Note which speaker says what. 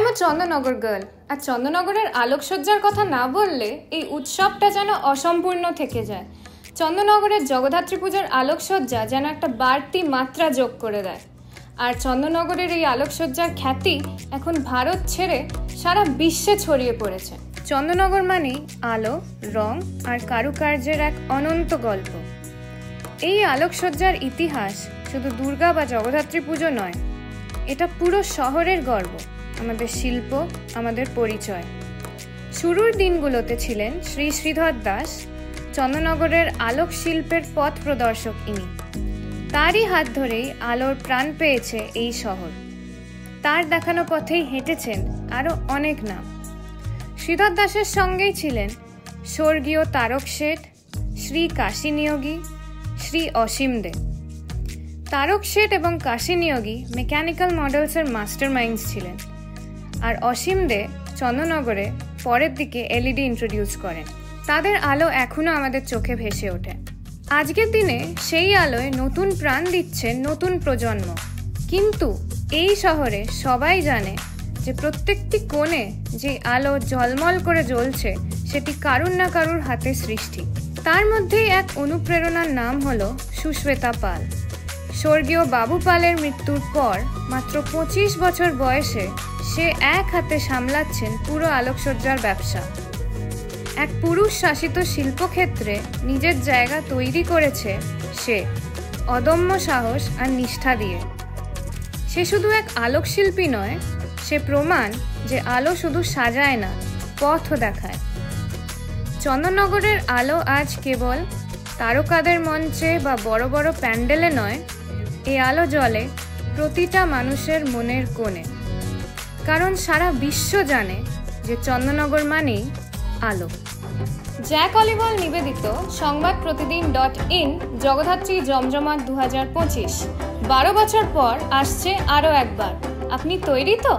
Speaker 1: Am a Chandannagar girl, আর চন্দননগরের আলোকসজ্জার কথা না বললে এই উৎসবটা যেন অসম্পূর্ণ থেকে যায়। চন্দননগরের জগদ্ধাত্রী পুজোর আলোকসজ্জা যেন একটা বাড়তি মাত্রা যোগ করে দেয়। আর চন্দননগরের এই আলোকসজ্জার খ্যাতি এখন ভারত ছেড়ে সারা বিশ্বে ছড়িয়ে পড়েছে। চন্দননগর মানেই আলো, রং আর কারুকার্যের এক অনন্ত গল্প। এই আলোকসজ্জার ইতিহাস শুধু দুর্গা বা জগদ্ধাত্রী পুজো নয়, এটা পুরো শহরের গর্ব, আমাদের শিল্প, আমাদের পরিচয়। শুরুর দিনগুলোতে ছিলেন শ্রী শ্রীধর দাস, চন্দননগরের আলোক শিল্পের পথ প্রদর্শক ইনি। তারই হাত ধরেই আলোর প্রাণ পেয়েছে এই শহর। তার দেখানো পথেই হেঁটেছেন আরও অনেক নাম। শ্রীধর দাসের সঙ্গেই ছিলেন স্বর্গীয় তারক শেঠ, শ্রী কাশী নিয়োগী, শ্রী অসীম দে। তারক শেঠ এবং কাশী নিয়োগী মেকানিক্যাল মডেলসের মাস্টার মাইন্ডস ছিলেন, আর অসীম দে চন্দননগরে পরের দিকে এলইডি ইন্ট্রোডিউস করেন। তাদের আলো এখনও আমাদের চোখে ভেসে ওঠে। আজকের দিনে সেই আলোয় নতুন প্রাণ দিচ্ছে নতুন প্রজন্ম। কিন্তু এই শহরে সবাই জানে যে প্রত্যেকটি কোণে যে আলো ঝলমল করে জ্বলছে সেটি কারুর না কারুর হাতে সৃষ্টি। তার মধ্যেই এক অনুপ্রেরণার নাম হলো সুশ্বেতা পাল। স্বর্গীয় বাবু পালের মৃত্যুর পর মাত্র 25 বছর বয়সে সে এক হাতে সামলাচ্ছেন পুরো আলোকসজ্জার ব্যবসা। এক পুরুষ শাসিত শিল্পক্ষেত্রে নিজের জায়গা তৈরি করেছে সে অদম্য সাহস আর নিষ্ঠা দিয়ে। সে শুধু এক আলোকশিল্পী নয়, সে প্রমাণ যে আলো শুধু সাজায় না, পথও দেখায়। চন্দননগরের আলো আজ কেবল তারকাদের মঞ্চে বা বড় বড় প্যান্ডেলে নয়, এই আলো জ্বলে প্রতিটা মানুষের মনের কোণে। কারণ সারা বিশ্ব জানে যে চন্দননগর মানেই আলো। জ্যাক অলিভার নিবেদিত সংবাদপ্রতিদিন.in জগদ্ধাত্রী জমজমাট 2025 12 বছর পর আসছে আরও একবার। আপনি তৈরি তো?